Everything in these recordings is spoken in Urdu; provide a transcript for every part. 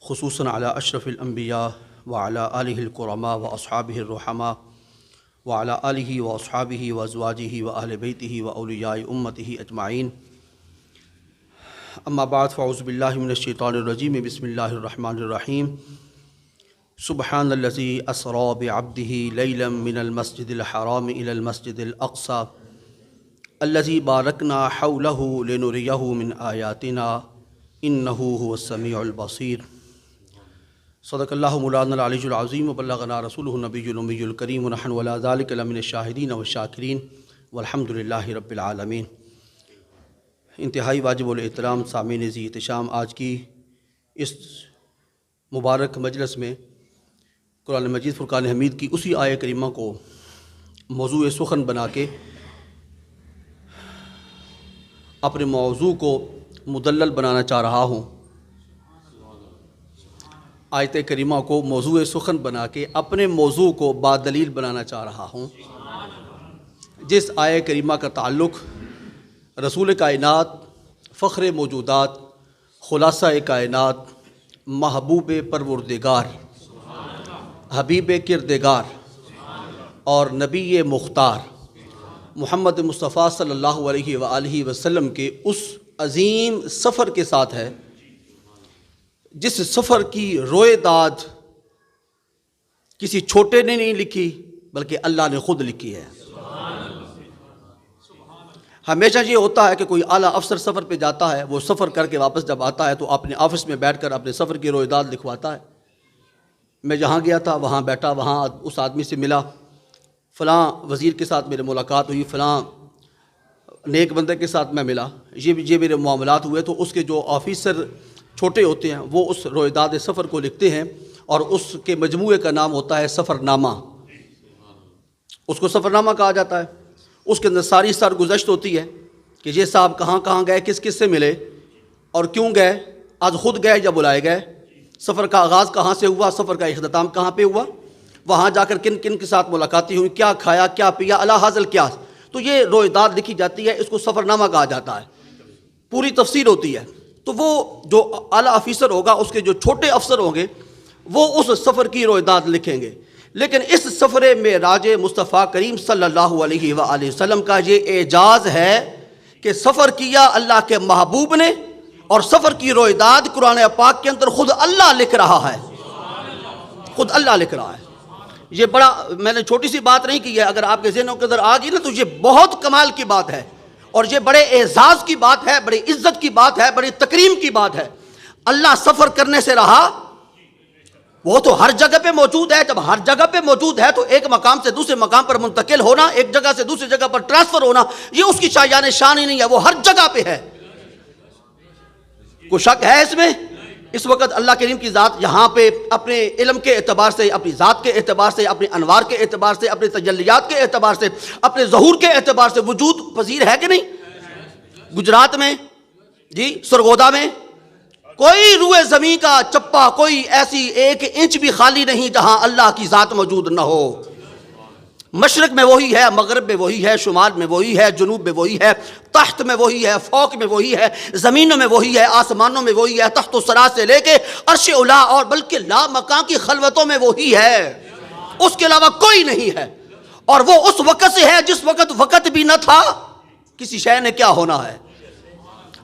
خصوصاً علی اشرف الانبیاء وعلی آلہ الکرماء واصحابہ الرحماء وعلی آلہ واصحابہ وازواجہ واہل بیتہ واولیاء امتہ اجمعین، اما بعد فاعوذ باللہ من الشیطان الرجیم، بسم اللہ الرحمن الرحیم۔ سبحان الذی اسری بعبدہ لیلا من المسجد الحرام الی المسجد الاقصی الذی بارکنا حولہ لنریہ من آیاتنا انہ هو السمیع البصیر۔ صدق اللہ مولانا العلی العظیم وبلغنا رسولہ النبی الامی الکریم ونحن علی ذلک لمن الشاہدین والشاکرین والحمد للہ رب العالمین۔ انتہائی واجب الاحترام سامعین ذی احتشام، آج کی اس مبارک مجلس میں قرآن مجید فرقان حمید کی اسی آیہ کریمہ کو موضوع سخن بنا کے اپنے موضوع کو مدلل بنانا چاہ رہا ہوں۔ آیت کریمہ کو موضوع سخن بنا کے اپنے موضوع کو بادلیل بنانا چاہ رہا ہوں، جس آیہ کریمہ کا تعلق رسول کائنات، فخر موجودات، خلاصہ کائنات، محبوب پروردگار، حبیب کردگار اور نبی مختار محمد مصطفیٰ صلی اللہ علیہ وآلہ وسلم کے اس عظیم سفر کے ساتھ ہے، جس سفر کی روئے داد کسی چھوٹے نے نہیں لکھی بلکہ اللہ نے خود لکھی ہے۔ ہمیشہ یہ ہوتا ہے کہ کوئی اعلیٰ افسر سفر پہ جاتا ہے، وہ سفر کر کے واپس جب آتا ہے تو اپنے آفس میں بیٹھ کر اپنے سفر کی روئے داد لکھواتا ہے۔ میں جہاں گیا تھا وہاں بیٹھا، وہاں اس آدمی سے ملا، فلاں وزیر کے ساتھ میرے ملاقات ہوئی، فلاں نیک بندے کے ساتھ میں ملا، یہ میرے معاملات ہوئے۔ تو اس کے جو آفیسر چھوٹے ہوتے ہیں وہ اس روئے داد سفر کو لکھتے ہیں، اور اس کے مجموعے کا نام ہوتا ہے سفر نامہ۔ اس کو سفر نامہ کہا جاتا ہے۔ اس کے اندر ساری سرگزشت ہوتی ہے کہ یہ صاحب کہاں کہاں گئے، کس کس سے ملے اور کیوں گئے، آج خود گئے یا بلائے گئے، سفر کا آغاز کہاں سے ہوا، سفر کا اختتام کہاں پہ ہوا، وہاں جا کر کن کن کے ساتھ ملاقاتیں ہوئی، کیا کھایا کیا پیا، الا حاصل کیا۔ تو یہ روئے داد لکھی جاتی ہے، اس کو سفر نامہ کہا جاتا ہے، پوری تفصیل ہوتی ہے۔ تو وہ جو اعلیٰ آفیسر ہوگا، اس کے جو چھوٹے افسر ہوں گے، وہ اس سفر کی روئے داد لکھیں گے۔ لیکن اس سفر معراج مصطفیٰ کریم صلی اللہ علیہ وآلہ وسلم کا یہ اعجاز ہے کہ سفر کیا اللہ کے محبوب نے، اور سفر کی روئے داد قرآن پاک کے اندر خود اللہ لکھ رہا ہے، خود اللہ لکھ رہا ہے۔ یہ بڑا، میں نے چھوٹی سی بات نہیں کی ہے، اگر آپ کے ذہنوں کے اندر آ گئی نا تو یہ بہت کمال کی بات ہے، اور یہ بڑے اعزاز کی بات ہے، بڑی عزت کی بات ہے، بڑی تکریم کی بات ہے۔ اللہ سفر کرنے سے رہا، وہ تو ہر جگہ پہ موجود ہے۔ جب ہر جگہ پہ موجود ہے تو ایک مقام سے دوسرے مقام پر منتقل ہونا، ایک جگہ سے دوسری جگہ پر ٹرانسفر ہونا، یہ اس کی شایان شان ہی نہیں ہے، وہ ہر جگہ پہ ہے۔ کوئی شک ہے اس میں؟ اس وقت اللہ کریم کی ذات یہاں پہ اپنے علم کے اعتبار سے، اپنی ذات کے اعتبار سے، اپنے انوار کے اعتبار سے، اپنے تجلیات کے اعتبار سے، اپنے ظہور کے اعتبار سے وجود پذیر ہے کہ نہیں؟ گجرات میں، جی سرگودا میں کوئی روئے زمین کا چپا، کوئی ایسی ایک انچ بھی خالی نہیں جہاں اللہ کی ذات موجود نہ ہو۔ مشرق میں وہی ہے، مغرب میں وہی ہے، شمال میں وہی ہے، جنوب میں وہی ہے، تحت میں وہی ہے، فوق میں وہی ہے، زمینوں میں وہی ہے، آسمانوں میں وہی ہے، تحت و سرا سے لے کے عرش اولا اور بلکہ لا مکان کی خلوتوں میں وہی ہے، اس کے علاوہ کوئی نہیں ہے۔ اور وہ اس وقت سے ہے جس وقت بھی نہ تھا کسی شے نے کیا ہونا ہے۔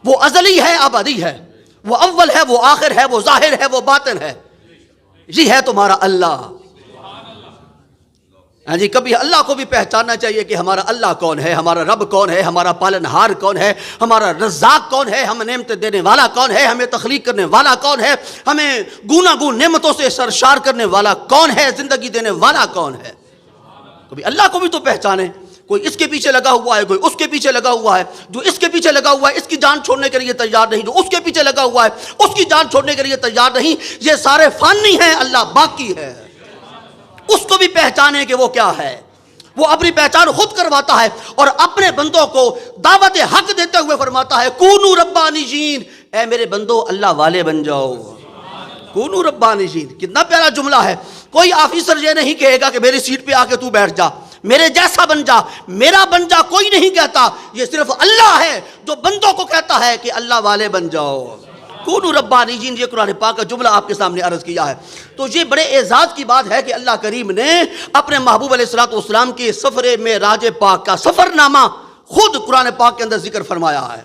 وہ ازلی ہے، ابدی ہے، وہ اول ہے، وہ آخر ہے، وہ ظاہر ہے، وہ باطن ہے۔ یہ ہے تمہارا اللہ۔ ہاں جی، کبھی اللہ کو بھی پہچاننا چاہیے کہ ہمارا اللہ کون ہے، ہمارا رب کون ہے، ہمارا پالنہار کون ہے، ہمارا رزاق کون ہے، ہمیں نعمتیں دینے والا کون ہے، ہمیں تخلیق کرنے والا کون ہے، ہمیں گوناگون نعمتوں سے سرشار کرنے والا کون ہے، زندگی دینے والا کون ہے۔ کبھی اللہ کو بھی تو پہچانے۔ کوئی اس کے پیچھے لگا ہوا ہے، کوئی اس کے پیچھے لگا ہوا ہے۔ جو اس کے پیچھے لگا ہوا ہے اس کی جان چھوڑنے کے لیے تیار نہیں، جو اس کے پیچھے لگا ہوا ہے اس کی جان چھوڑنے کے لیے تیار نہیں۔ یہ سارے فانی ہیں، اللہ باقی ہے۔ اس کو بھی پہچانے کہ وہ کیا ہے۔ وہ اپنی پہچان خود کرواتا ہے اور اپنے بندوں کو دعوت حق دیتے ہوئے فرماتا ہے کونو ربانیین، اے میرے بندو اللہ والے بن جاؤ۔ کونو ربانیین، کتنا پیارا جملہ ہے۔ کوئی آفیسر یہ نہیں کہے گا کہ میری سیٹ پہ آ کے تو بیٹھ جا، میرے جیسا بن جا، میرا بن جا، کوئی نہیں کہتا۔ یہ صرف اللہ ہے جو بندوں کو کہتا ہے کہ اللہ والے بن جاؤ۔ کونوا ربانیین، یہ قرآن پاک کا جملہ آپ کے سامنے عرض کیا ہے۔ تو یہ بڑے اعزاز کی بات ہے کہ اللہ کریم نے اپنے محبوب علیہ الصلوۃ والسلام کے سفر معراج پاک کا سفر نامہ خود قرآن پاک کے اندر ذکر فرمایا ہے۔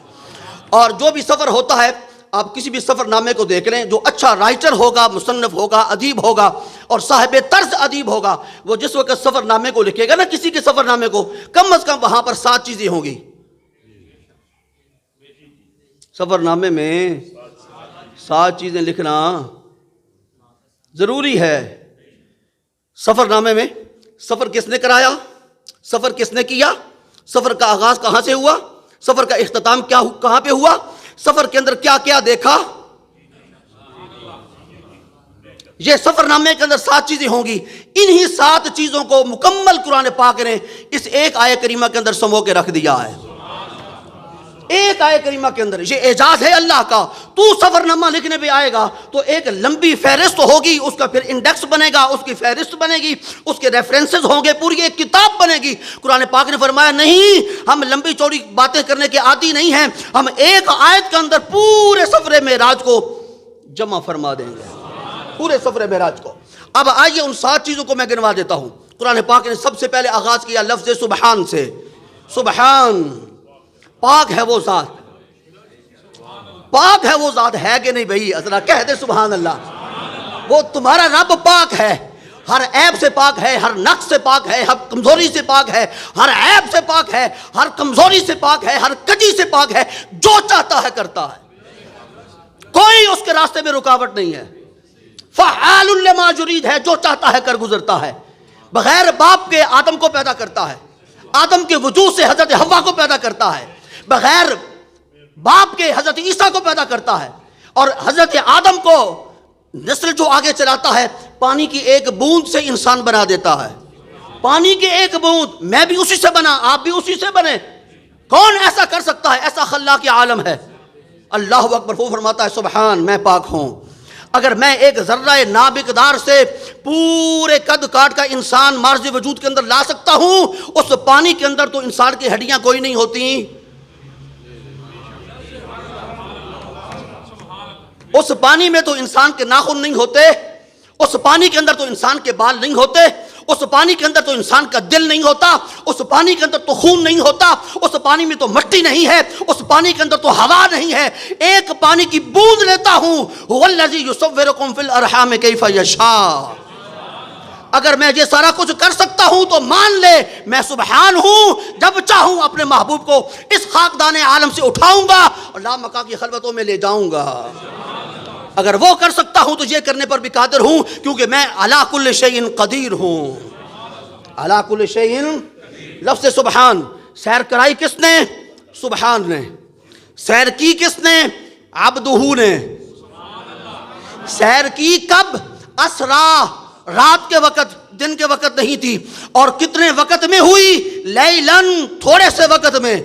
اور جو بھی سفر ہوتا ہے، آپ کسی بھی سفر نامے کو دیکھ لیں، جو اچھا رائٹر ہوگا، مصنف ہوگا، ادیب ہوگا اور صاحب طرز ادیب ہوگا، وہ جس وقت سفر نامے کو لکھے گا نا، کسی کے سفر نامے کو، کم از کم وہاں پر 7 چیزیں ہوں گی۔ سفر نامے میں 7 چیزیں لکھنا ضروری ہے۔ سفر نامے میں سفر کس نے کرایا، سفر کس نے کیا، سفر کا آغاز کہاں سے ہوا، سفر کا اختتام کہاں پہ ہوا، سفر کے اندر کیا کیا دیکھا، یہ سفر نامے کے اندر 7 چیزیں ہوں گی۔ انہی 7 چیزوں کو مکمل قرآن پاک نے اس ایک آیت کریمہ کے اندر سمو کے رکھ دیا ہے۔ ایک آیت کریمہ کے اندر یہ اعجاز ہے اللہ کا۔ تو سفر نامہ لکھنے پہ آئے گا تو ایک لمبی فہرست ہوگی، اس کا پھر انڈیکس بنے گا، اس کی فہرست بنے گی، اس کے ریفرنسز ہوں گے، پوری ایک کتاب بنے گی۔ قرآن پاک نے فرمایا نہیں، ہم لمبی چوڑی باتیں کرنے کے عادی نہیں ہیں، ہم ایک آیت کے اندر پورے سفر معراج کو جمع فرما دیں گے، پورے سفر معراج کو۔ اب آئیے ان 7 چیزوں کو میں گنوا دیتا ہوں۔ قرآن پاک نے سب سے پہلے آغاز کیا لفظ سبحان سے۔ سبحان، پاک ہے وہ ذات، پاک ہے وہ ذات، ہے کہ نہیں بھئی؟ ذرا کہہ دے سبحان اللہ۔ وہ تمہارا رب پاک ہے، ہر عیب سے پاک ہے، ہر نقص سے پاک ہے، ہر کمزوری سے پاک ہے، ہر عیب سے پاک ہے، ہر کمزوری سے پاک ہے، ہر کجی سے پاک ہے، جو چاہتا ہے کرتا ہے، کوئی اس کے راستے میں رکاوٹ نہیں ہے۔ فعال لما یرید ہے، جو چاہتا ہے کر گزرتا ہے۔ بغیر باپ کے آدم کو پیدا کرتا ہے، آدم کے وجود سے حضرت حوا کو پیدا کرتا ہے، بغیر باپ کے حضرت عیسیٰ کو پیدا کرتا ہے، اور حضرت آدم کو نسل جو آگے چلاتا ہے، پانی کی ایک بوند سے انسان بنا دیتا ہے۔ پانی کی ایک بوند، میں بھی اسی سے بنا، آپ بھی اسی سے بنے۔ کون ایسا کر سکتا ہے؟ ایسا خلاق عالم ہے اللہ اکبر۔ وہ فرماتا ہے سبحان، میں پاک ہوں۔ اگر میں ایک ذرہ نامقدار سے پورے قد کاٹ کا انسان مارز وجود کے اندر لا سکتا ہوں، اس پانی کے اندر تو انسان کی ہڈیاں کوئی نہیں ہوتی، اس پانی میں تو انسان کے ناخن نہیں ہوتے، اس پانی کے اندر تو انسان کے بال نہیں ہوتے، اس پانی کے اندر تو انسان کا دل نہیں ہوتا، اس پانی کے اندر تو خون نہیں ہوتا، اس پانی میں تو مٹی نہیں ہے، اس پانی کے اندر تو ہوا نہیں ہے۔ ایک پانی کی بوند لیتا ہوں، هو الذی یصورکم فی الارحام کیف یشاء۔ اگر میں یہ سارا کچھ کر سکتا ہوں تو مان لے میں سبحان ہوں، جب چاہوں اپنے محبوب کو اس خاکدان عالم سے اٹھاؤں گا اور لامکہ کی خلوتوں میں لے جاؤں گا۔ اگر وہ کر سکتا ہوں تو یہ کرنے پر بھی قادر ہوں، کیونکہ میں علی کل شیء قدیر ہوں۔ علی کل شیء، لفظ سبحان، سیر کرائی کس نے؟ سبحان نے۔ سیر کی کس نے؟ عبدہ نے۔ سیر کی کب؟ اسرا، رات کے وقت، دن کے وقت نہیں تھی۔ اور کتنے وقت میں ہوئی؟ لیلن، تھوڑے سے وقت میں۔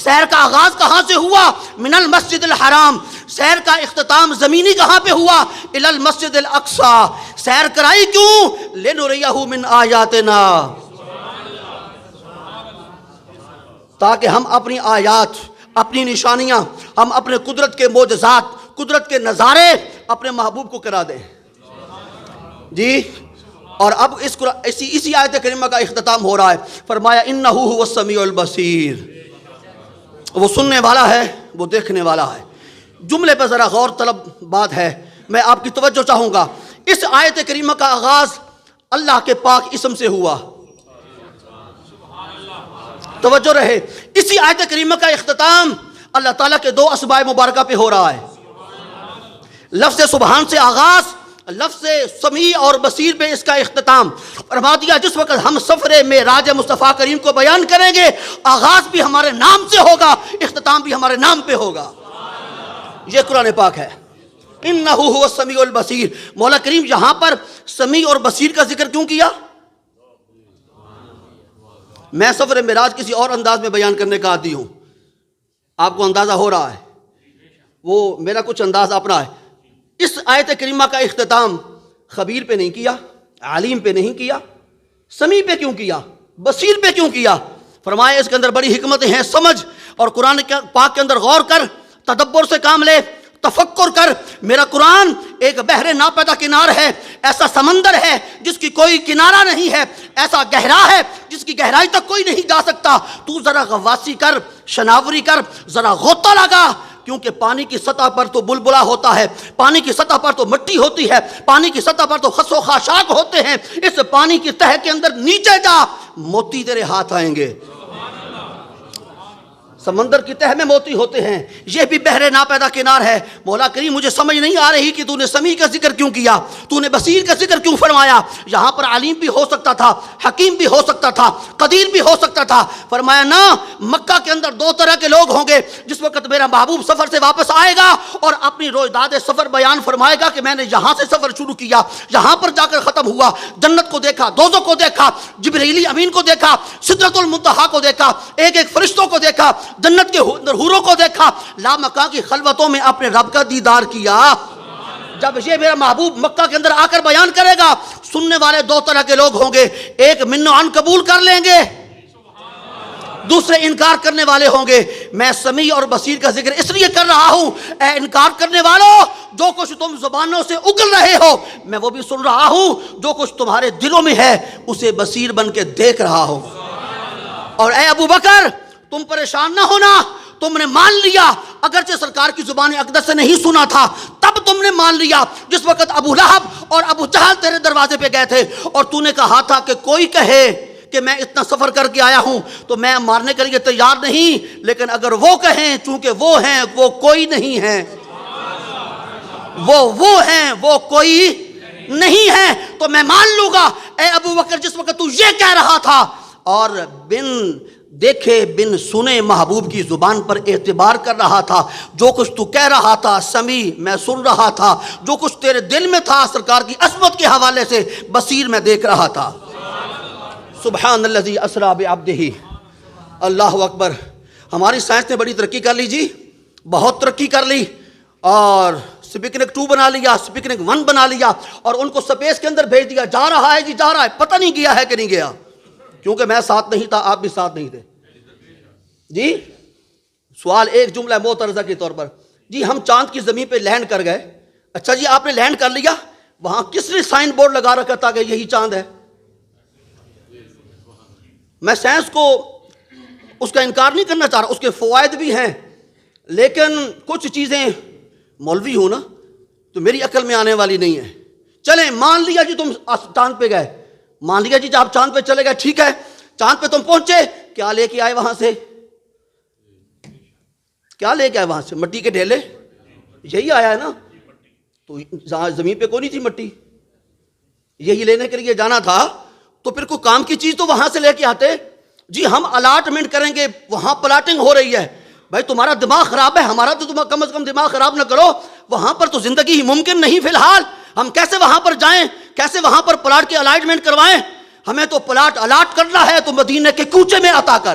سیر کا آغاز کہاں سے ہوا؟ من المسجد الحرام۔ سیر کا اختتام زمینی کہاں پہ ہوا؟ الی المسجد الاقصی۔ سیر کرائی کیوں؟ لنریہ من آیاتنا، تاکہ ہم اپنی آیات، اپنی نشانیاں، ہم اپنے قدرت کے معجزات، قدرت کے نظارے اپنے محبوب کو کرا دیں۔ جی، اور اب اسی آیت کریمہ کا اختتام ہو رہا ہے۔ فرمایا انہ هو السمیع البصیر، وہ سننے والا ہے، وہ دیکھنے والا ہے۔ جملے پہ ذرا غور طلب بات ہے، میں آپ کی توجہ چاہوں گا۔ اس آیت کریمہ کا آغاز اللہ کے پاک اسم سے ہوا، توجہ رہے۔ اسی آیت کریمہ کا اختتام اللہ تعالیٰ کے 2 اسماء مبارکہ پہ ہو رہا ہے۔ لفظ سبحان سے آغاز، لفظ سمیع اور بصیر پہ اس کا اختتام۔ فرما دیا جس وقت ہم سفر معراج مصطفیٰ کریم کو بیان کریں گے، آغاز بھی ہمارے نام سے ہوگا، اختتام بھی ہمارے نام پہ ہوگا۔ یہ قرآن پاک ہے۔ انہ هو السمیع البصیر۔ مولا کریم یہاں پر سمیع اور بصیر کا ذکر کیوں کیا؟ میں سفر معراج کسی اور انداز میں بیان کرنے کا عادی ہوں، آپ کو اندازہ ہو رہا ہے، وہ میرا کچھ انداز اپنا ہے۔ اس آیت کریمہ کا اختتام خبیر پہ نہیں کیا، علیم پہ نہیں کیا، سمیع پہ کیوں کیا، بصیر پہ کیوں کیا؟ فرمایا اس کے اندر بڑی حکمتیں ہیں، سمجھ اور قرآن پاک کے اندر غور کر، تدبر سے کام لے، تفکر کر، میرا قرآن ایک بحر ناپیدا کنار ہے، ایسا سمندر ہے جس کی کوئی کنارہ نہیں ہے، ایسا گہرا ہے جس کی گہرائی تک کوئی نہیں جا سکتا۔ تو ذرا غواصی کر، شناوری کر، ذرا غوطہ لگا، کیونکہ پانی کی سطح پر تو بلبلا ہوتا ہے، پانی کی سطح پر تو مٹی ہوتی ہے، پانی کی سطح پر تو خس و خاشاک ہوتے ہیں، اس پانی کی تہہ کے اندر نیچے جا، موتی تیرے ہاتھ آئیں گے۔ سمندر کی تہہ میں موتی ہوتے ہیں، یہ بھی بحر ناپیدا کنار ہے۔ مولا کریم مجھے سمجھ نہیں آ رہی کہ تو نے سمیع کا ذکر کیوں کیا، تو نے بصیر کا ذکر کیوں فرمایا؟ یہاں پر علیم بھی ہو سکتا تھا، حکیم بھی ہو سکتا تھا، قدیر بھی ہو سکتا تھا۔ فرمایا نہ، مکہ کے اندر دو طرح کے لوگ ہوں گے۔ جس وقت میرا محبوب سفر سے واپس آئے گا اور اپنی رویداد سفر بیان فرمائے گا کہ میں نے یہاں سے سفر شروع کیا، یہاں پر جا کر ختم ہوا، جنت کو دیکھا، دوزخ کو دیکھا، جبرائیل امین کو دیکھا، سدرۃ المنتہا کو دیکھا، ایک ایک فرشتوں کو دیکھا، جنت کے حوروں کو دیکھا، لامکاں کی خلوتوں میں اپنے رب کا دیدار کیا۔ جب یہ میرا محبوب مکہ کے اندر آ کر بیان کرے گا، سننے والے دو طرح کے لوگ ہوں گے، ایک من و عن قبول کر لیں گے، دوسرے انکار کرنے والے ہوں گے۔ میں سمیع اور بصیر کا ذکر اس لیے کر رہا ہوں، اے انکار کرنے والوں، جو کچھ تم زبانوں سے اگل رہے ہو میں وہ بھی سن رہا ہوں، جو کچھ تمہارے دلوں میں ہے اسے بصیر بن کے دیکھ رہا ہوں۔ اور اے ابو بکر، تم پریشان نہ ہونا، تم نے مان لیا، اگرچہ سرکار کی زبان اقدس سے نہیں سنا تھا، تب تم نے مان لیا جس وقت ابو لہب اور ابو جہل تیرے دروازے پہ گئے تھے اور تو نے کہا تھا کہ کوئی کہے کہ میں اتنا سفر کر کے آیا ہوں تو میں مارنے کے لیے تیار نہیں، لیکن اگر وہ کہیں چونکہ وہ ہیں وہ کوئی نہیں ہیں، وہ ہیں وہ کوئی نہیں ہے، تو میں مان لوں گا۔ اے ابو بکر، جس وقت تو یہ کہہ رہا تھا اور بن دیکھے بن سنے محبوب کی زبان پر اعتبار کر رہا تھا، جو کچھ تو کہہ رہا تھا سمیع میں سن رہا تھا، جو کچھ تیرے دل میں تھا سرکار کی عظمت کے حوالے سے بصیر میں دیکھ رہا تھا۔ سبحان الذی اسریٰ بعبدہ، اللہ اکبر۔ ہماری سائنس نے بڑی ترقی کر لی جی، بہت ترقی کر لی، اور سپوتنک 2 بنا لیا، سپوتنک 1 بنا لیا، اور ان کو سپیس کے اندر بھیج دیا، جا رہا ہے جی جا رہا ہے، پتہ نہیں گیا ہے کہ نہیں گیا، کیونکہ میں ساتھ نہیں تھا، آپ بھی ساتھ نہیں تھے جی۔ سوال ایک جملہ معترضہ کے طور پر، جی ہم چاند کی زمین پہ لینڈ کر گئے، اچھا جی آپ نے لینڈ کر لیا، وہاں کس نے سائن بورڈ لگا رکھا تھا کہ یہی چاند ہے؟ میں سائنس کو اس کا انکار نہیں کرنا چاہ رہا، اس کے فوائد بھی ہیں، لیکن کچھ چیزیں مولوی ہوں نا تو میری عقل میں آنے والی نہیں ہے۔ چلیں مان لیا جی تم چاند پہ گئے، مان لیا جی آپ چاند پہ چلے گئے، ٹھیک ہے، چاند پہ تم پہنچے، کیا لے کے آئے وہاں سے؟ کیا لے کے آئے وہاں سے؟ مٹی کے ڈھیلے، یہی آیا ہے نا، تو زمین پہ کوئی نہیں تھی مٹی، یہی لینے کے لیے جانا تھا، تو پھر کوئی کام کی چیز تو وہاں سے لے کے آتے۔ جی ہم الاٹمنٹ کریں گے، وہاں پلاٹنگ ہو رہی ہے، بھائی تمہارا دماغ خراب ہے، ہمارا تو تم کم از کم دماغ خراب نہ کرو، وہاں پر تو زندگی ہی ممکن نہیں فی الحال، ہم کیسے وہاں پر جائیں، کیسے وہاں پر پلاٹ کی الائٹمنٹ کروائیں؟ ہمیں تو پلاٹ الاٹ کرنا ہے تو مدینے کے کوچے میں عطا کر،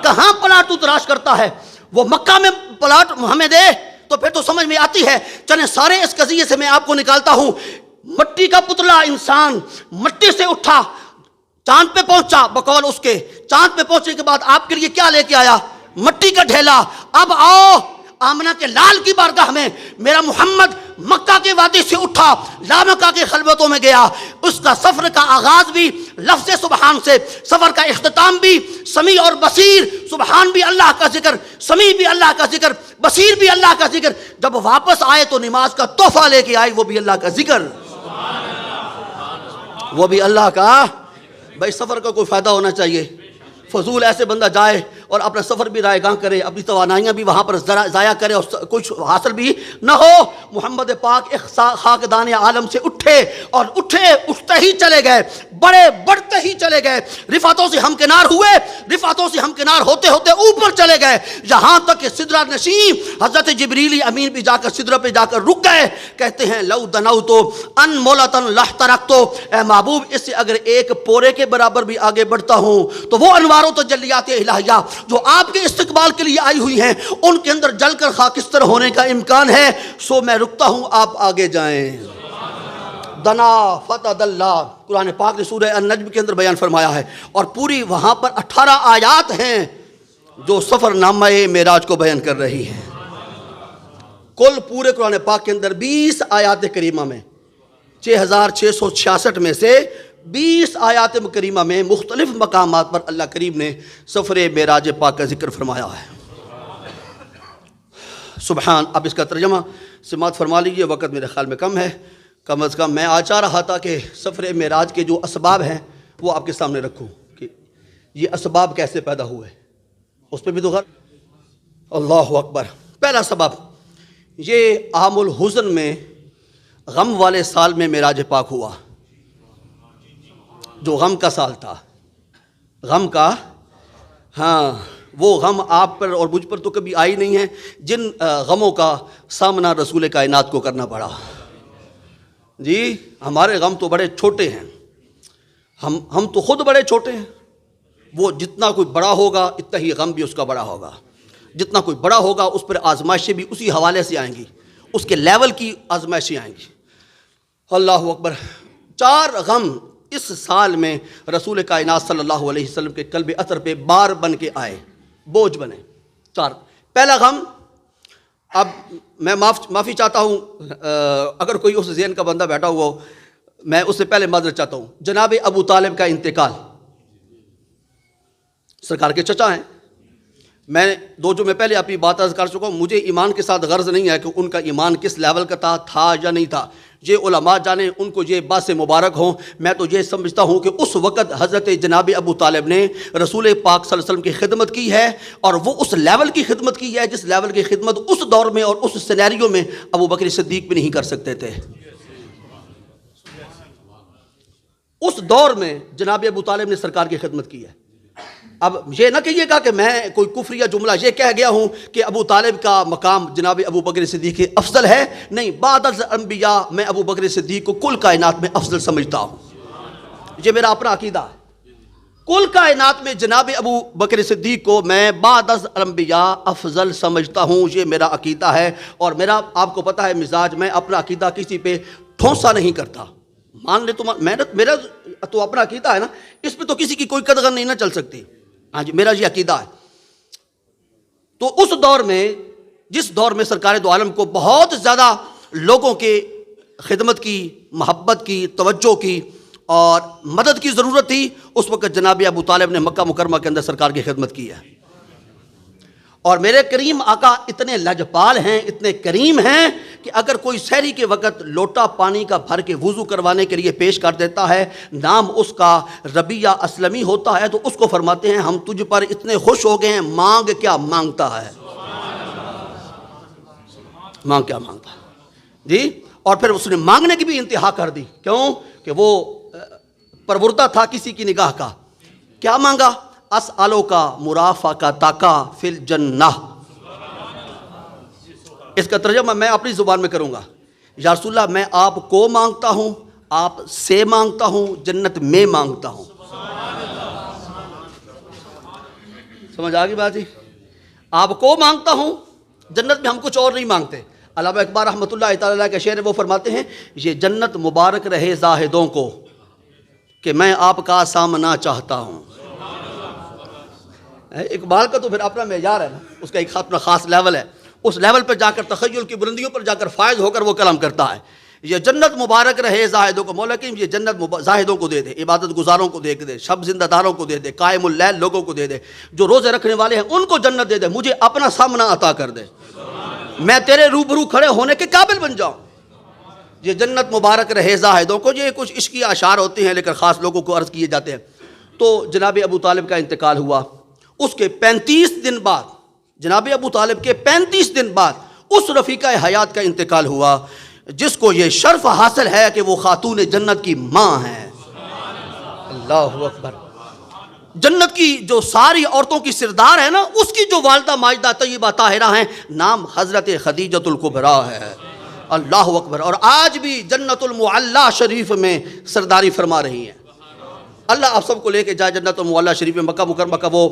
کہاں پلاٹ تو تلاش کرتا ہے، وہ مکہ میں پلاٹ ہمیں دے تو پھر تو سمجھ میں آتی ہے۔ چلیں سارے اس قضیے سے میں آپ کو نکالتا ہوں، مٹی کا پتلا انسان مٹی سے اٹھا، چاند پہ پہنچا، بقول اس کے چاند پہ پہنچنے کے بعد آپ کے لیے کیا لے کے آیا؟ مٹی کا ڈھیلا۔ اب آؤ آمنہ کے لال کی بارگاہ میں، میرا محمد مکہ کے وادی سے اٹھا، لامکہ کے خلوتوں میں گیا، اس کا سفر کا آغاز بھی لفظ سبحان سے، سفر کا اختتام بھی سمیع اور بصیر، سبحان بھی اللہ کا ذکر، سمیع بھی اللہ کا ذکر، بصیر بھی اللہ کا ذکر، جب واپس آئے تو نماز کا تحفہ لے کے آئے، وہ بھی اللہ کا ذکر، وہ بھی اللہ کا۔ بھائی سفر کا کوئی فائدہ ہونا چاہیے، فضول ایسے بندہ جائے اور اپنا سفر بھی رائے گاں کرے، اپنی توانائیاں بھی وہاں پر ضائع کرے اور کچھ حاصل بھی نہ ہو۔ محمد پاک خاکدان عالم سے اٹھے اور اٹھتے ہی چلے گئے، بڑھتے ہی چلے گئے، رفعتوں سے ہمکنار ہوئے، رفعتوں سے ہمکنار ہوتے ہوتے اوپر چلے گئے، یہاں تک کہ سدرہ نشین حضرت جبریل امین بھی جا کر سدرہ پہ جا کر رک گئے۔ کہتے ہیں لو دنوت ان مولتن لحترقت، اے محبوب اس سے اگر ایک پورے کے برابر بھی آگے بڑھتا ہوں تو وہ انوار و تجلیات الہیہ جو آپ کے استقبال کے لیے آئی ہوئی ہیں ان کے اندر جل کر خاکستر ہونے کا امکان ہے، سو میں رکتا ہوں، آپ آگے جائیں۔ دنا فتد اللہ، قرآن پاک نے سورہ النجم کے اندر بیان فرمایا ہے، اور پوری وہاں پر 18 آیات ہیں جو سفر نامہ معراج کو بیان کر رہی ہیں۔ کل پورے قرآن پاک کے اندر 20 آیات کریمہ میں 6666 میں سے 20 آیات کریمہ میں مختلف مقامات پر اللہ کریم نے سفر معراج پاک کا ذکر فرمایا ہے. سبحان. اب اس کا ترجمہ سماعت فرما لیجیے، وقت میرے خیال میں کم ہے. کم از کم میں آج چاہ رہا تھا کہ سفر معراج کے جو اسباب ہیں وہ آپ کے سامنے رکھوں کہ یہ اسباب کیسے پیدا ہوئے، اس پہ بھی تو غور. اللہ اکبر. پہلا سبب، یہ عام الحزن میں غم والے سال میں معراج پاک ہوا، جو غم کا سال تھا، غم کا. ہاں، وہ غم آپ پر اور مجھ پر تو کبھی آئی نہیں ہے جن غموں کا سامنا رسول کائنات کو کرنا پڑا. جی ہمارے غم تو بڑے چھوٹے ہیں، ہم تو خود بڑے چھوٹے ہیں. وہ جتنا کوئی بڑا ہوگا اتنا ہی غم بھی اس کا بڑا ہوگا. جتنا کوئی بڑا ہوگا اس پر آزمائشیں بھی اسی حوالے سے آئیں گی، اس کے لیول کی آزمائشیں آئیں گی. اللہ اکبر. 4 غم اس سال میں رسول کائنات صلی اللہ علیہ وسلم کے قلب اثر پہ بار بن کے آئے، بوجھ بنے. 4. پہلا غم، اب میں معافی چاہتا ہوں اگر کوئی اس ذہن کا بندہ بیٹھا ہوا ہو، میں اس سے پہلے معذرت چاہتا ہوں. جناب ابو طالب کا انتقال، سرکار کے چچا ہیں. میں 2 جو میں پہلے اپنی بات عرض کر چکا ہوں، مجھے ایمان کے ساتھ غرض نہیں ہے کہ ان کا ایمان کس لیول کا تھا یا نہیں تھا. یہ علماء جانے، ان کو یہ بات سے مبارک ہوں. میں تو یہ سمجھتا ہوں کہ اس وقت حضرت جناب ابو طالب نے رسول پاک صلی اللہ علیہ وسلم کی خدمت کی ہے، اور وہ اس لیول کی خدمت کی ہے جس لیول کی خدمت اس دور میں اور اس سینیریو میں ابو بکر صدیق بھی نہیں کر سکتے تھے. اس دور میں جناب ابو طالب نے سرکار کی خدمت کی ہے. اب یہ نہ کہیے گا کہ میں کوئی کفریہ جملہ یہ کہہ گیا ہوں کہ ابو طالب کا مقام جناب ابو بکر صدیق کے افضل ہے. نہیں، بعد از انبیاء میں ابو بکر صدیق کو کل کائنات میں افضل سمجھتا ہوں. یہ میرا اپنا عقیدہ ہے. کل کائنات میں جناب ابو بکر صدیق کو میں بعد از انبیاء افضل سمجھتا ہوں. یہ میرا عقیدہ ہے، اور میرا آپ کو پتہ ہے مزاج، میں اپنا عقیدہ کسی پہ ٹھونسا نہیں کرتا. مان لے تو میرا تو اپنا عقیدہ ہے نا، اس پہ تو کسی کی کوئی قدغن نہیں نہ چل سکتی. ہاں جی، میرا یہ عقیدہ ہے. تو اس دور میں، جس دور میں سرکار دو عالم کو بہت زیادہ لوگوں کے خدمت کی، محبت کی، توجہ کی اور مدد کی ضرورت تھی، اس وقت جناب ابو طالب نے مکہ مکرمہ کے اندر سرکار کی خدمت کی ہے. اور میرے کریم آقا اتنے لجپال ہیں، اتنے کریم ہیں کہ اگر کوئی سحری کے وقت لوٹا پانی کا بھر کے وضو کروانے کے لیے پیش کر دیتا ہے، نام اس کا ربیہ اسلمی ہوتا ہے، تو اس کو فرماتے ہیں ہم تجھ پر اتنے خوش ہو گئے ہیں، مانگ کیا مانگتا ہے، مانگ کیا مانگتا ہے. جی، اور پھر اس نے مانگنے کی بھی انتہا کر دی. کیوں؟ کہ وہ پروردہ تھا کسی کی نگاہ کا. کیا مانگا؟ اسالو کا مرافع کا تاکا فی الجنہ. اس کا ترجمہ میں اپنی زبان میں کروں گا. یا رسول اللہ، میں آپ کو مانگتا ہوں، آپ سے مانگتا ہوں، جنت میں مانگتا ہوں. سمجھ آگئی بات جی؟ آپ کو مانگتا ہوں، جنت میں ہم کچھ اور نہیں مانگتے. علامہ اقبال رحمۃ اللہ تعالیٰ کا شعر وہ فرماتے ہیں، یہ جنت مبارک رہے زاہدوں کو کہ میں آپ کا سامنا چاہتا ہوں. اقبال کا تو پھر اپنا معیار ہے نا، اس کا ایک اپنا خاص لیول ہے. اس لیول پر جا کر، تخیل کی بلندیوں پر جا کر فائز ہو کر وہ کلام کرتا ہے. یہ جنت مبارک رہے زاہدوں کو. مولا کریم یہ جنت زاہدوں کو دے دے، عبادت گزاروں کو دے دے، شب زندہ داروں کو دے دے، قائم اللیل لوگوں کو دے دے، جو روزے رکھنے والے ہیں ان کو جنت دے دے. مجھے اپنا سامنا عطا کر دے، میں تیرے روبرو کھڑے ہونے کے قابل بن جاؤں. یہ جنت مبارک رہے زاہدوں کو. یہ کچھ عشقی اشعار ہوتے ہیں لیکن خاص لوگوں کو عرض کیے جاتے ہیں. تو جناب ابو طالب کا انتقال ہوا. اس کے 35 دن بعد، جناب ابو طالب کے 35 دن بعد اس رفیقہ حیات کا انتقال ہوا جس کو یہ شرف حاصل ہے کہ وہ خاتون جنت کی ماں ہے. اللہ اکبر. جنت کی جو ساری عورتوں کی سردار ہے نا، اس کی جو والدہ ماجدہ طیبہ طاہرہ ہیں، نام حضرت خدیجۃ الکبریٰ ہے. اللہ اکبر. اور آج بھی جنت المعلی شریف میں سرداری فرما رہی ہیں. اللہ آپ سب کو لے کے جائے جنت المعلی شریف میں، مکہ مکرمہ کا وہ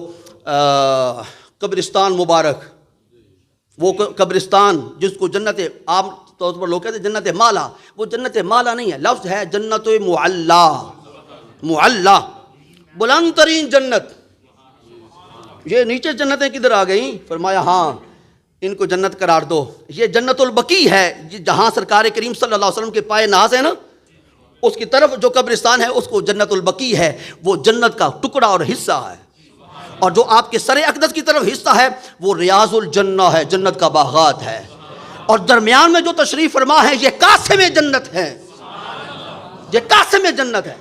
قبرستان مبارک، وہ قبرستان جس کو جنت، عام طور پر لوگ کہتے ہیں جنت مالا، وہ جنت مالا نہیں ہے، لفظ ہے جنت معلی. معلی بلند ترین جنت. یہ نیچے جنتیں کدھر آ گئیں؟ فرمایا ہاں، ان کو جنت قرار دو. یہ جنت البقیع ہے جہاں سرکار کریم صلی اللہ علیہ وسلم کے پائے ناز ہے نا، اس کی طرف جو قبرستان ہے اس کو جنت البقیع ہے. وہ جنت کا ٹکڑا اور حصہ ہے. اور جو آپ کے سر اقدس کی طرف حصہ ہے وہ ریاض الجنہ ہے، جنت کا باغات ہے. اور درمیان میں جو تشریف فرما ہے یہ قاسم جنت ہے. یہ قاسم جنت ہے.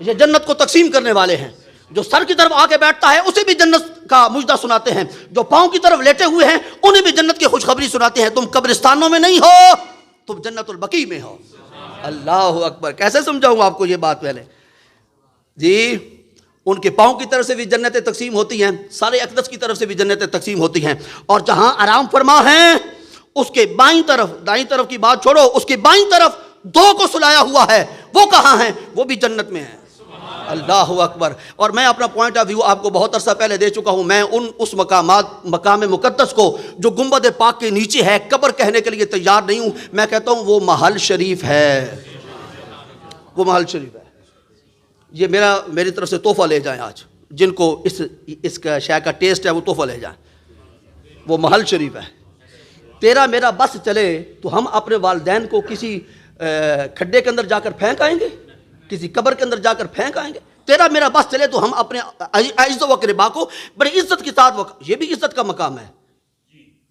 یہ جنت کو تقسیم کرنے والے ہیں. جو سر کی طرف آ کے بیٹھتا ہے اسے بھی جنت کا مجدہ سناتے ہیں. جو پاؤں کی طرف لیٹے ہوئے ہیں انہیں بھی جنت کی خوشخبری سناتے ہیں. تم قبرستانوں میں نہیں ہو، تم جنت البقیع میں ہو. اللہ اکبر. کیسے سمجھاؤں آپ کو یہ بات پہلے جی. ان کے پاؤں کی طرف سے بھی جنتیں تقسیم ہوتی ہیں، سارے اقدس کی طرف سے بھی جنتیں تقسیم ہوتی ہیں. اور جہاں آرام فرما ہیں اس کے بائیں طرف، دائیں طرف کی بات چھوڑو، اس کے بائیں طرف دو کو سلایا ہوا ہے. وہ کہاں ہیں؟ وہ بھی جنت میں ہیں. اللہ اکبر. اور میں اپنا پوائنٹ آف ویو آپ کو بہت عرصہ پہلے دے چکا ہوں. میں اس مقام مقدس کو جو گنبد پاک کے نیچے ہے قبر کہنے کے لیے تیار نہیں ہوں. میں کہتا ہوں وہ محل شریف ہے. وہ محل شریف ہے. یہ میری طرف سے تحفہ لے جائیں. آج جن کو اس کا شے کا ٹیسٹ ہے وہ تحفہ لے جائیں. وہ محل شریف ہے. تیرا میرا بس چلے تو ہم اپنے والدین کو کسی کھڈے کے اندر جا کر پھینک آئیں گے، کسی قبر کے اندر جا کر پھینک آئیں گے. تیرا میرا بس چلے تو ہم اپنے اعزاء و اقرباء کو بڑی عزت کے ساتھ یہ بھی عزت کا مقام ہے.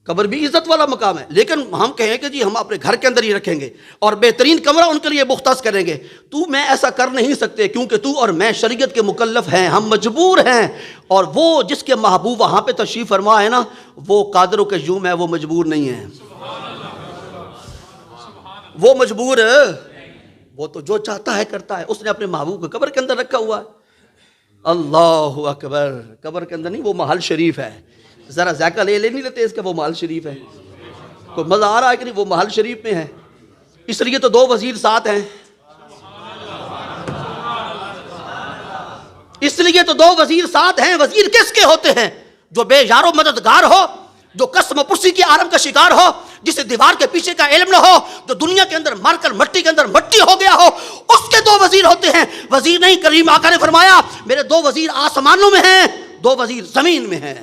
قبر بھی عزت والا مقام ہے. لیکن ہم کہیں کہ جی ہم اپنے گھر کے اندر ہی رکھیں گے اور بہترین کمرہ ان کے لیے مختص کریں گے. تو میں ایسا کر نہیں سکتے کیونکہ تو اور میں شریعت کے مکلف ہیں، ہم مجبور ہیں. اور وہ جس کے محبوب وہاں پہ تشریف فرما ہے نا، وہ قادر و قیوم ہے، وہ مجبور نہیں ہے. وہ مجبور وہ تو جو چاہتا ہے کرتا ہے. اس نے اپنے محبوب کو قبر کے اندر رکھا ہوا ہے. اللہ اکبر. قبر کے اندر نہیں، وہ محل شریف ہے. ذرا ذائقہ لے نہیں لیتے اس کا؟ وہ محل شریف ہے. کوئی مزہ آ رہا ہے کہ نہیں؟ وہ محل شریف میں ہے. اس لیے تو دو وزیر ساتھ ہیں. اس لیے تو دو وزیر ساتھ ہیں. وزیر کس کے ہوتے ہیں؟ جو بے یار و مددگار ہو، جو قسم و پرسی کی عالم کا شکار ہو، جسے دیوار کے پیچھے کا علم نہ ہو، جو دنیا کے اندر مر کر مٹی کے اندر مٹی ہو گیا ہو. اس کے دو وزیر ہوتے ہیں. وزیر نہیں، کریم آقا نے فرمایا میرے دو وزیر آسمانوں میں ہیں، دو وزیر زمین میں ہیں.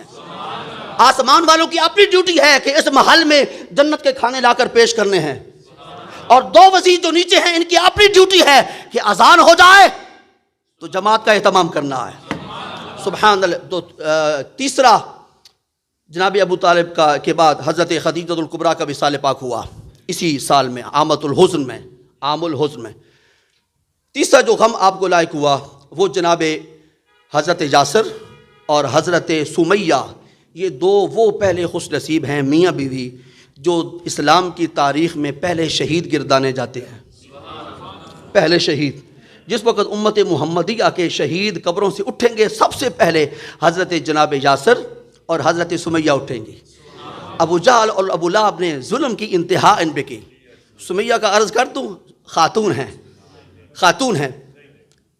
آسمان والوں کی اپنی ڈیوٹی ہے کہ اس محل میں جنت کے کھانے لا کر پیش کرنے ہیں. اور دو وزیر جو نیچے ہیں ان کی اپنی ڈیوٹی ہے کہ اذان ہو جائے تو جماعت کا اہتمام کرنا ہے. سبحان اللہ. تو تیسرا جناب ابو طالب کے بعد حضرت خدیجہ الکبریٰ کا وصال پاک ہوا اسی سال میں، عامۃ الحزن میں، عام الحزن میں. تیسرا جو غم آپ کو لاحق ہوا وہ جناب حضرت یاسر اور حضرت سمیہ. یہ دو وہ پہلے خوش نصیب ہیں میاں بیوی جو اسلام کی تاریخ میں پہلے شہید گردانے جاتے ہیں. پہلے شہید. جس وقت امت محمدیہ کے شہید قبروں سے اٹھیں گے سب سے پہلے حضرت جناب یاسر اور حضرت سمیہ اٹھیں گی. ابو جہل اور ابو لہب نے ظلم کی انتہا ان پہ کی. سمیہ کا عرض کر دوں، خاتون ہیں.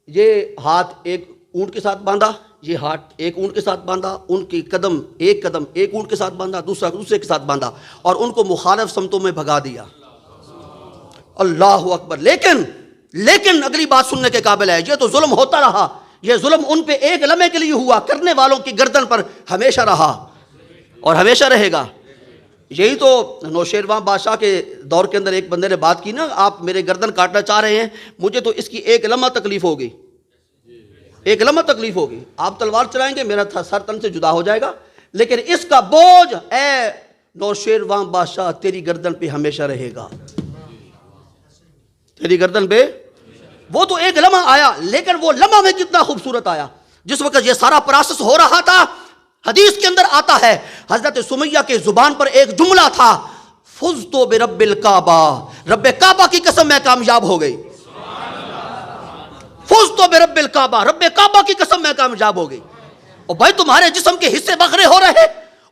یہ ہاتھ ایک اونٹ کے ساتھ باندھا، یہ ہاتھ ایک اونٹ کے ساتھ باندھا، ان کی قدم ایک اونٹ کے ساتھ باندھا، دوسرے کے ساتھ باندھا اور ان کو مخالف سمتوں میں بھگا دیا. اللہ اکبر. لیکن اگلی بات سننے کے قابل ہے. یہ تو ظلم ہوتا رہا. یہ ظلم ان پہ ایک لمحے کے لیے ہوا، کرنے والوں کی گردن پر ہمیشہ رہا اور ہمیشہ رہے گا. یہی تو نوشیروان بادشاہ کے دور کے اندر ایک بندے نے بات کی نا، آپ میرے گردن کاٹنا چاہ رہے ہیں، مجھے تو اس کی ایک لمحہ تکلیف ہوگی، ایک لمحہ تکلیف ہوگی. آپ تلوار چلائیں گے میرا سر تن سے جدا ہو جائے گا، لیکن اس کا بوجھ اے نوشیروان بادشاہ تیری گردن پہ ہمیشہ رہے گا، تیری گردن پہ. وہ تو ایک لمحہ آیا، لیکن وہ لمحہ میں کتنا خوبصورت آیا. جس وقت یہ سارا پروسیس ہو رہا تھا، حدیث کے اندر آتا ہے حضرت سمیہ کے زبان پر ایک جملہ تھا، فزت برب الکعبہ، رب کعبہ کی قسم میں کامیاب ہو گئی. فزت برب الکعبہ، رب کعبہ کی قسم میں کامیاب ہو گئی. اور بھائی تمہارے جسم کے حصے بکھرے ہو رہے،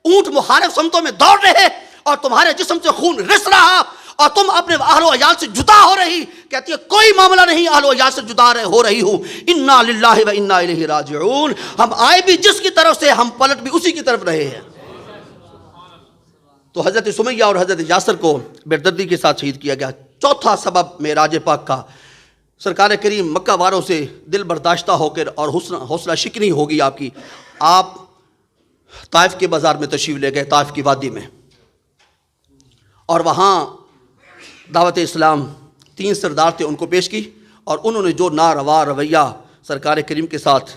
اونٹ مخالف سمتوں میں دوڑ رہے اور تمہارے جسم سے خون رس رہا اور تم اپنے اہل و عیال سے جدا ہو رہی. کہتی ہے کوئی معاملہ نہیں، اہل و عیال سے جدا ہو رہی ہوں. انا للہ و انا الیہ راجعون. ہم آئے بھی جس کی طرف سے، ہم پلٹ بھی اسی کی طرف رہے ہیں. تو حضرت سمیہ اور حضرت یاسر کو بردردی کے ساتھ شہید کیا گیا. چوتھا سبب معراج پاک کا، سرکار کریم مکہ والوں سے دل برداشتہ ہو کر اور حوصلہ شکنی ہوگی آپ کی. آپ طائف کے بازار میں تشریف لے گئے، طائف کی وادی میں. اور وہاں دعوت اسلام 3 سردار تھے، ان کو پیش کی، اور انہوں نے جو ناروا رویہ سرکار کریم کے ساتھ،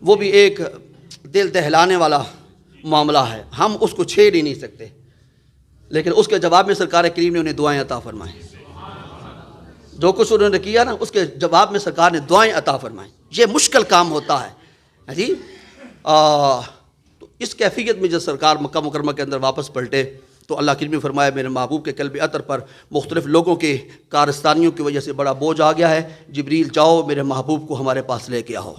وہ بھی ایک دل دہلانے والا معاملہ ہے، ہم اس کو چھیڑ ہی نہیں سکتے، لیکن اس کے جواب میں سرکار کریم نے انہیں دعائیں عطا فرمائیں۔ جو کچھ انہوں نے کیا نا، اس کے جواب میں سرکار نے دعائیں عطا فرمائیں۔ یہ مشکل کام ہوتا ہے جی۔ تو اس کیفیت میں جب سرکار مکہ مکرمہ کے اندر واپس پلٹے تو اللہ کریم نے فرمایا میرے محبوب کے قلب اطہر پر مختلف لوگوں کے کارستانیوں کی وجہ سے بڑا بوجھ آ گیا ہے، جبریل جاؤ میرے محبوب کو ہمارے پاس لے کے آؤ۔